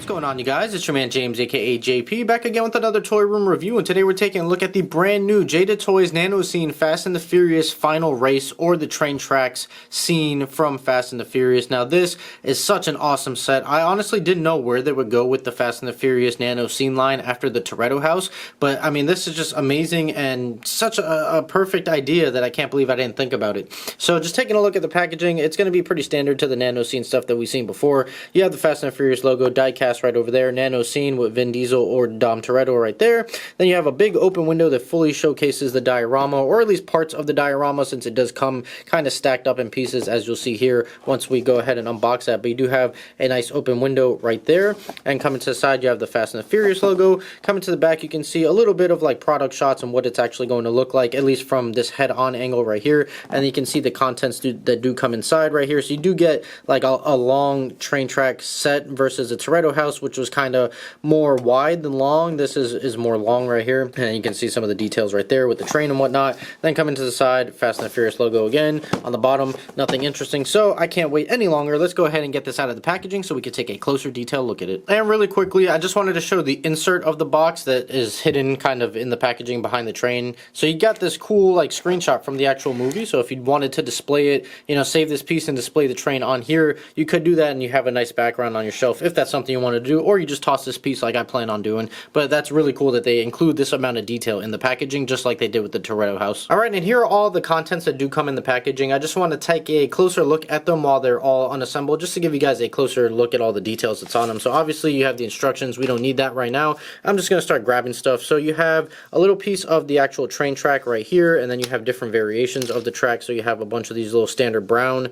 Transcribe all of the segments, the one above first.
What's going on, you guys? It's your man James, aka JP, back again with another toy room review, and today we're taking a look at the brand new Jada Toys Nano scene Fast and the Furious Final Race, or the train tracks scene from Fast and the Furious. Now this is such an awesome set. I honestly didn't know where they would go with the Fast and the Furious Nano scene line after the Toretto house, but I mean, this is just amazing and such a perfect idea that I can't believe I didn't think about it. So just taking a look at the packaging, it's going to be pretty standard to the Nano scene stuff that we've seen before. You have the Fast and the Furious logo, die-cast right over there, Nano scene with Vin Diesel or Dom Toretto right there. Then you have a big open window that fully showcases the diorama, or at least parts of the diorama, since it does come kind of stacked up in pieces, as you'll see here once we go ahead and unbox that. But you do have a nice open window right there, and coming to the side you have the Fast and the Furious logo. Coming to the back you can see a little bit of like product shots and what it's actually going to look like, at least from this head-on angle right here, and you can see the contents that do come inside right here. So you do get like a long train track set versus a Toretto house, which was kind of more wide than long. This is more long right here, and you can see some of the details right there with the train and whatnot. Then coming to the side, Fast and the Furious logo again. On the bottom, nothing interesting, so I can't wait any longer. Let's go ahead and get this out of the packaging so we can take a closer detailed look at it. And really quickly, I just wanted to show the insert of the box that is hidden kind of in the packaging behind the train. So you got this cool like screenshot from the actual movie, so if you wanted to display it, you know, save this piece and display the train on here, you could do that, and you have a nice background on your shelf if that's something you want to do, or you just toss this piece like I plan on doing. But that's really cool that they include this amount of detail in the packaging, just like they did with the Toretto house. Alright, and here are all the contents that do come in the packaging. I just want to take a closer look at them while they're all unassembled, just to give you guys a closer look at all the details that's on them. So obviously you have the instructions. We don't need that right now. I'm just going to start grabbing stuff. So you have a little piece of the actual train track right here, and then you have different variations of the track. So you have a bunch of these little standard brown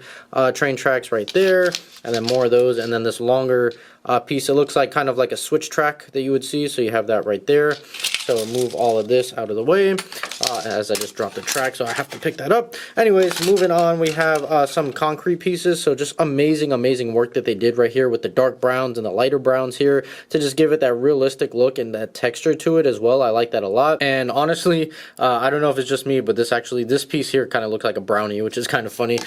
train tracks right there, and then more of those, and then this longer piece. It looks like kind of like a switch track that you would see, so you have that right there. So move all of this out of the way as I just dropped the track, so I have to pick that up. Anyways, moving on, we have some concrete pieces. So just amazing work that they did right here with the dark browns and the lighter browns here to just give it that realistic look and that texture to it as well. I like that a lot. And honestly, I don't know if it's just me, but this piece here kind of looks like a brownie, which is kind of funny.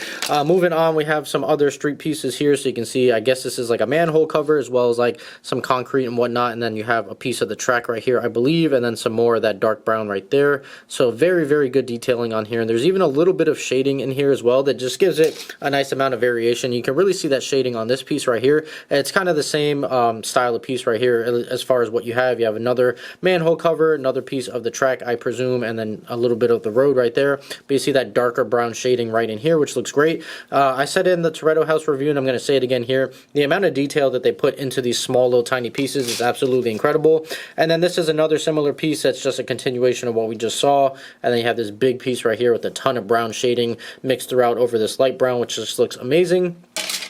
Moving on, we have some other street pieces here, so you can see, I guess this is like a manhole cover, as well as like some concrete and whatnot, and then you have a piece of the track right here, I believe, and then some more of that dark brown right there. So very good detailing on here, and there's even a little bit of shading in here as well that just gives it a nice amount of variation. You can really see that shading on this piece right here. It's kind of the same style of piece right here as far as what you have. You have another manhole cover, another piece of the track, I presume, and then a little bit of the road right there. But you see that darker brown shading right in here, which looks great. I said it in the Toretto house review, and I'm going to say it again here. The amount of detail that they put into these small little tiny pieces is absolutely incredible. And then this is another similar piece that's just a continuation of what we just saw, and then you have this big piece right here with a ton of brown shading mixed throughout over this light brown, which just looks amazing.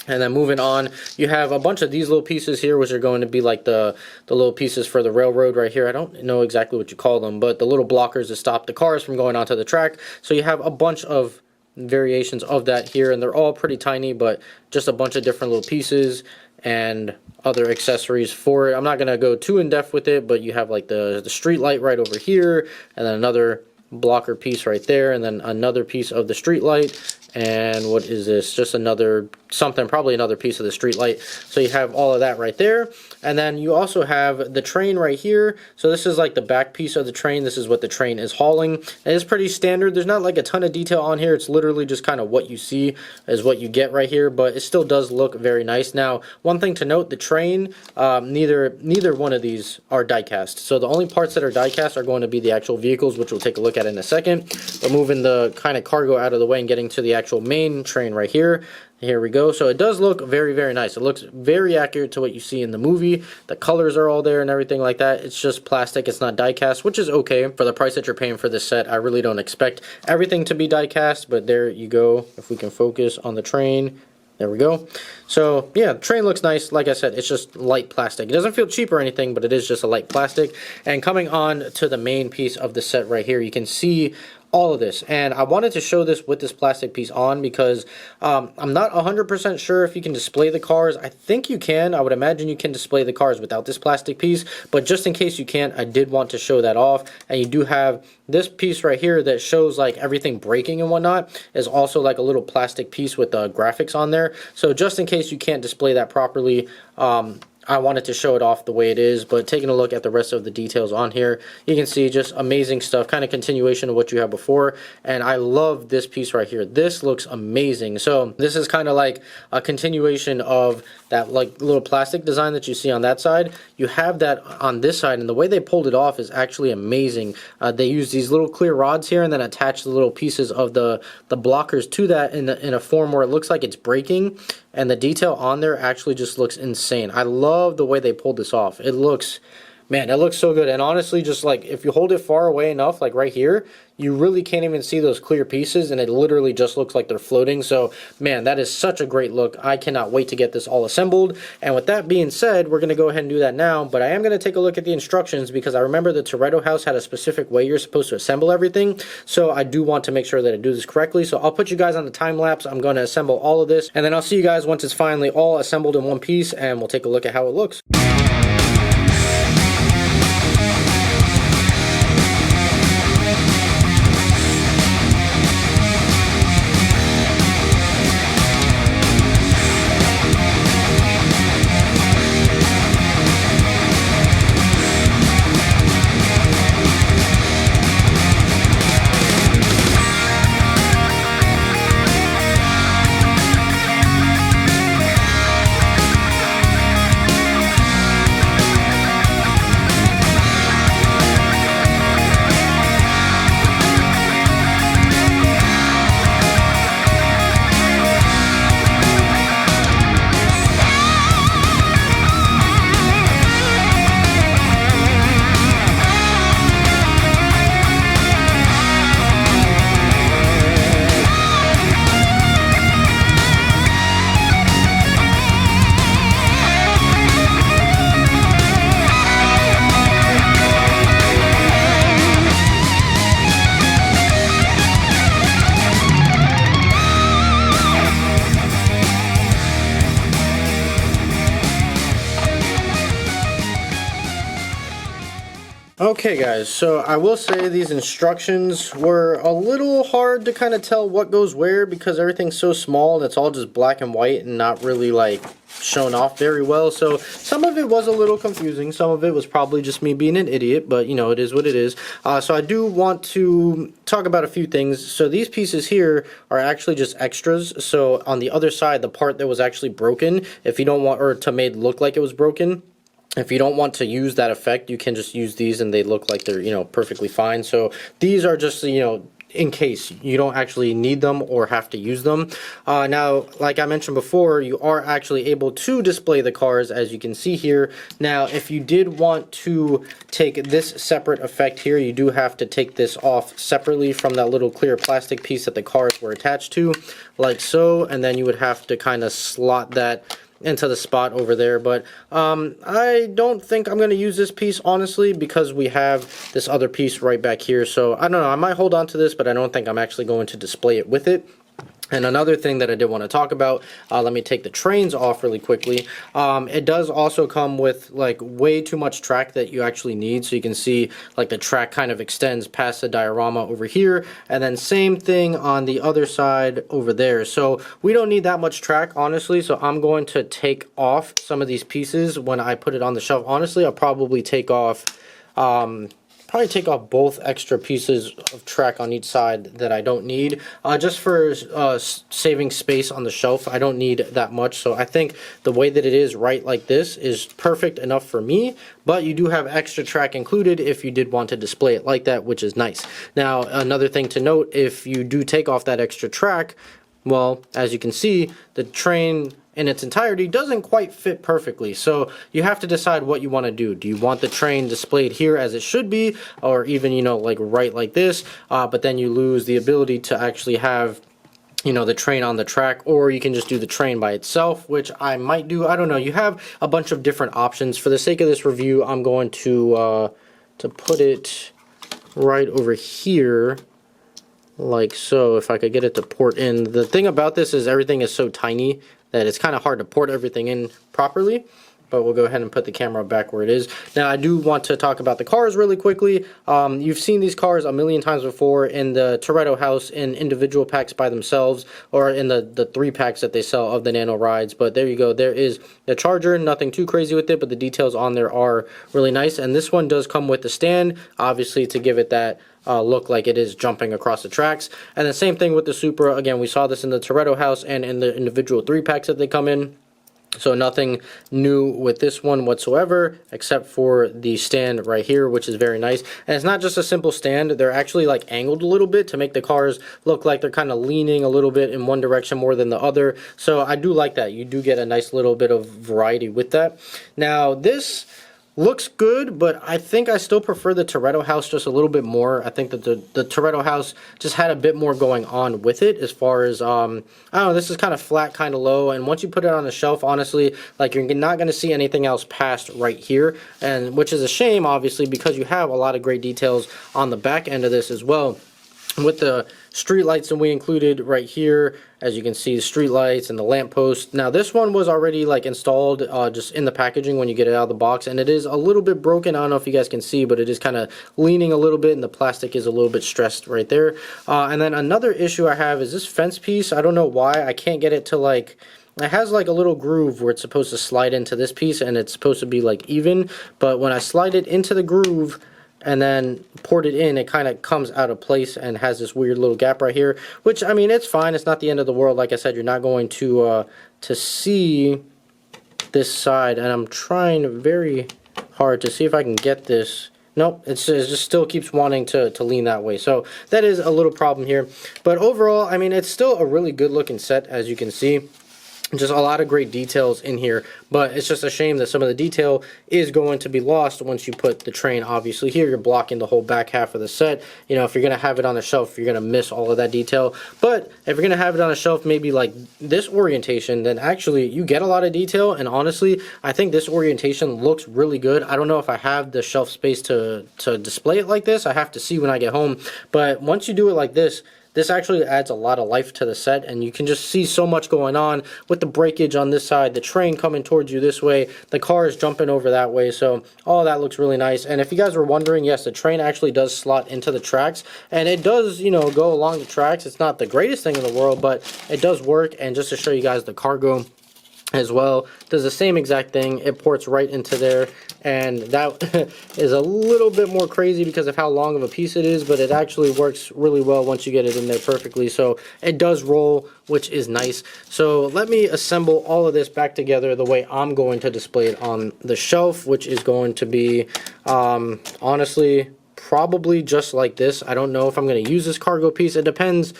And then moving on, you have a bunch of these little pieces here, which are going to be like the little pieces for the railroad right here. I don't know exactly what you call them, but the little blockers that stop the cars from going onto the track. So you have a bunch of variations of that here, and they're all pretty tiny, but just a bunch of different little pieces and other accessories for it. I'm not going to go too in-depth with it, but you have like the street light right over here, and then another blocker piece right there, and then another piece of the street light. And what is this? Just another something, probably another piece of the street light. So you have all of that right there. And then you also have the train right here. So this is like the back piece of the train. This is what the train is hauling. And it's pretty standard. There's not like a ton of detail on here. It's literally just kind of what you see is what you get right here, but it still does look very nice. Now, one thing to note, the train, neither one of these are die-cast. So the only parts that are die-cast are going to be the actual vehicles, which we'll take a look at in a second. But moving the kind of cargo out of the way and getting to the actual main train right here. Here we go. So it does look very nice. It looks very accurate to what you see in the movie. The colors are all there and everything like that. It's just plastic. It's not die cast, which is okay for the price that you're paying for this set. I really don't expect everything to be die cast, but there you go. If we can focus on the train. There we go. So yeah, the train looks nice. Like I said, it's just light plastic. It doesn't feel cheap or anything, but it is just a light plastic. And coming on to the main piece of the set right here, you can see all of this. And I wanted to show this with this plastic piece on because I'm not 100% sure if you can display the cars. I think you can. I would imagine you can display the cars without this plastic piece, but just in case you can't, I did want to show that off. And you do have this piece right here that shows like everything breaking and whatnot, is also like a little plastic piece with the graphics on there. So just in case you can't display that properly, I wanted to show it off the way it is. But taking a look at the rest of the details on here, you can see just amazing stuff, kind of continuation of what you had before. And I love this piece right here. This looks amazing. So this is kind of like a continuation of that like little plastic design that you see on that side. You have that on this side, and the way they pulled it off is actually amazing. They use these little clear rods here and then attach the little pieces of the blockers to that in a form where it looks like it's breaking, and the detail on there actually just looks insane. I love the way they pulled this off. It looks, man, it looks so good. And honestly, just like if you hold it far away enough, like right here, you really can't even see those clear pieces, and it literally just looks like they're floating. So man, that is such a great look. I cannot wait to get this all assembled. And with that being said, we're going to go ahead and do that now, but I am going to take a look at the instructions because I remember the Toretto house had a specific way you're supposed to assemble everything. So I do want to make sure that I do this correctly. So I'll put you guys on the time lapse. I'm going to assemble all of this, and then I'll see you guys once it's finally all assembled in one piece, and we'll take a look at how it looks. Okay guys, so I will say these instructions were a little hard to kind of tell what goes where because everything's so small and it's all just black and white and not really like shown off very well. So some of it was a little confusing, some of it was probably just me being an idiot, but you know, it is what it is. So I do want to talk about a few things. So these pieces here are actually just extras. So on the other side, the part that was actually broken, if you don't want, or to made look like it was broken, if you don't want to use that effect, you can just use these and they look like they're, you know, perfectly fine. So these are just, you know, in case you don't actually need them or have to use them. Now, like I mentioned before, you are actually able to display the cars, as you can see here. Now, if you did want to take this separate effect here, you do have to take this off separately from that little clear plastic piece that the cars were attached to, like so, and then you would have to kind of slot that into the spot over there. But I don't think I'm going to use this piece, honestly, because we have this other piece right back here. So I don't know, I might hold on to this, but I don't think I'm actually going to display it with it. And another thing that I did want to talk about, let me take the trains off really quickly. It does also come with like way too much track that you actually need. So you can see like the track kind of extends past the diorama over here, and then same thing on the other side over there. So we don't need that much track, honestly. So I'm going to take off some of these pieces when I put it on the shelf. Honestly, I'll probably take off both extra pieces of track on each side that I don't need, just for saving space on the shelf. I don't need that much, so I think the way that it is right like this is perfect enough for me, but you do have extra track included if you did want to display it like that, which is nice. Now, another thing to note, if you do take off that extra track, well, as you can see, the train in its entirety doesn't quite fit perfectly. So you have to decide what you want to do. Do you want the train displayed here as it should be, or even, you know, like right like this, but then you lose the ability to actually have, you know, the train on the track, or you can just do the train by itself, which I might do. I don't know. You have a bunch of different options. For the sake of this review, I'm going to put it right over here. like so. If I could get it to port in. The thing about this is everything is so tiny that it's kind of hard to port everything in properly. But we'll go ahead and put the camera back where it is. Now, I do want to talk about the cars really quickly. You've seen these cars a million times before in the Toretto house in individual packs by themselves, or in the 3-packs that they sell of the Nano rides. But there you go. There is the Charger. Nothing too crazy with it, but the details on there are really nice. And this one does come with the stand, obviously, to give it that look like it is jumping across the tracks. And the same thing with the Supra. Again, we saw this in the Toretto house and in the individual 3-packs that they come in. So nothing new with this one whatsoever, except for the stand right here, which is very nice. And it's not just a simple stand. They're actually like angled a little bit to make the cars look like they're kind of leaning a little bit in one direction more than the other. So I do like that. You do get a nice little bit of variety with that. Now this looks good, but I think I still prefer the Toretto house just a little bit more. I think that the Toretto house just had a bit more going on with it as far as, I don't know, this is kind of flat, kind of low, and once you put it on the shelf, honestly, like, you're not going to see anything else past right here, and which is a shame, obviously, because you have a lot of great details on the back end of this as well. With the street lights that we included right here, as you can see, the street lights and the lamp post. Now this one was already like installed just in the packaging when you get it out of the box, and it is a little bit broken. I don't know if you guys can see, but it is kind of leaning a little bit, and the plastic is a little bit stressed right there. And then another issue I have is this fence piece. I don't know why I can't get it to, like, it has like a little groove where it's supposed to slide into this piece, and it's supposed to be like even, but when I slide it into the groove and then port it in, it kind of comes out of place and has this weird little gap right here, which, I mean, it's fine. It's not the end of the world. Like I said, you're not going to see this side, and I'm trying very hard to see if I can get this. Nope, it just still keeps wanting to lean that way. So that is a little problem here. But overall, I mean, it's still a really good looking set, as you can see. Just a lot of great details in here, but it's just a shame that some of the detail is going to be lost once you put the train obviously here. You're blocking the whole back half of the set. You know, if you're going to have it on the shelf, you're going to miss all of that detail. But if you're going to have it on a shelf, maybe like this orientation, then actually you get a lot of detail. And honestly, I think this orientation looks really good. I don't know if I have the shelf space to display it like this. I have to see when I get home. But once you do it like this actually adds a lot of life to the set, and you can just see so much going on with the breakage on this side, the train coming towards you this way, the cars jumping over that way. So all that looks really nice. And if you guys were wondering, yes, the train actually does slot into the tracks, and it does, you know, go along the tracks. It's not the greatest thing in the world, but it does work. And just to show you guys the cargo as well, does the same exact thing. It ports right into there, and that is a little bit more crazy because of how long of a piece it is, but it actually works really well once you get it in there perfectly. So it does roll, which is nice. So let me assemble all of this back together the way I'm going to display it on the shelf, which is going to be honestly probably just like this. I don't know if I'm going to use this cargo piece. It depends,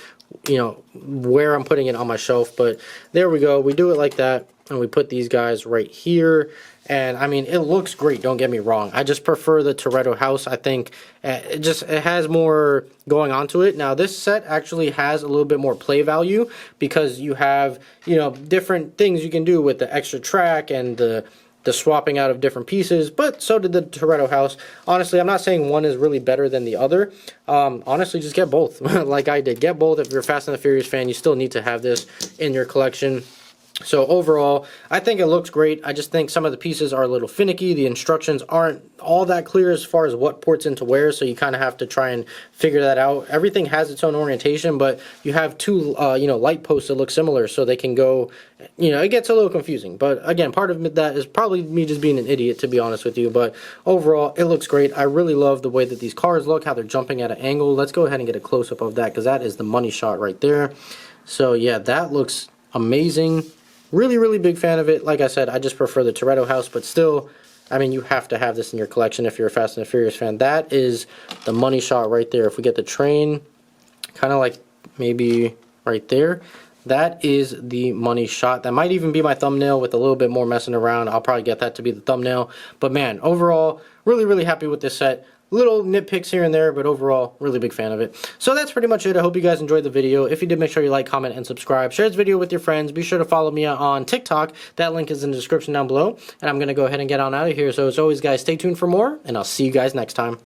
you know, where I'm putting it on my shelf, but there we go. We do it like that, and we put these guys right here. And I mean, it looks great, don't get me wrong. I just prefer the Toretto house. I think it has more going on to it. Now this set actually has a little bit more play value because you have, you know, different things you can do with the extra track and the swapping out of different pieces, but so did the Toretto house. Honestly, I'm not saying one is really better than the other. Honestly, just get both. Like I did, get both. If you're a Fast and the Furious fan, you still need to have this in your collection. So overall, I think it looks great. I just think some of the pieces are a little finicky. The instructions aren't all that clear as far as what ports into where, so you kind of have to try and figure that out. Everything has its own orientation, but you have two, you know, light posts that look similar, so they can go, you know, it gets a little confusing. But again, part of that is probably me just being an idiot, to be honest with you. But overall, it looks great. I really love the way that these cars look, how they're jumping at an angle. Let's go ahead and get a close-up of that, because that is the money shot right there. So yeah, that looks amazing. Really, really big fan of it. Like I said, I just prefer the Toretto house, but still, I mean, you have to have this in your collection if you're a Fast and the Furious fan. That is the money shot right there. If we get the train, kind of like maybe right there, that is the money shot. That might even be my thumbnail with a little bit more messing around. I'll probably get that to be the thumbnail. But man, overall, really, really happy with this set. Little nitpicks here and there, but overall, really big fan of it. So that's pretty much it. I hope you guys enjoyed the video. If you did, make sure you like, comment, and subscribe. Share this video with your friends. Be sure to follow me on TikTok. That link is in the description down below. And I'm going to go ahead and get on out of here. So as always, guys, stay tuned for more, and I'll see you guys next time.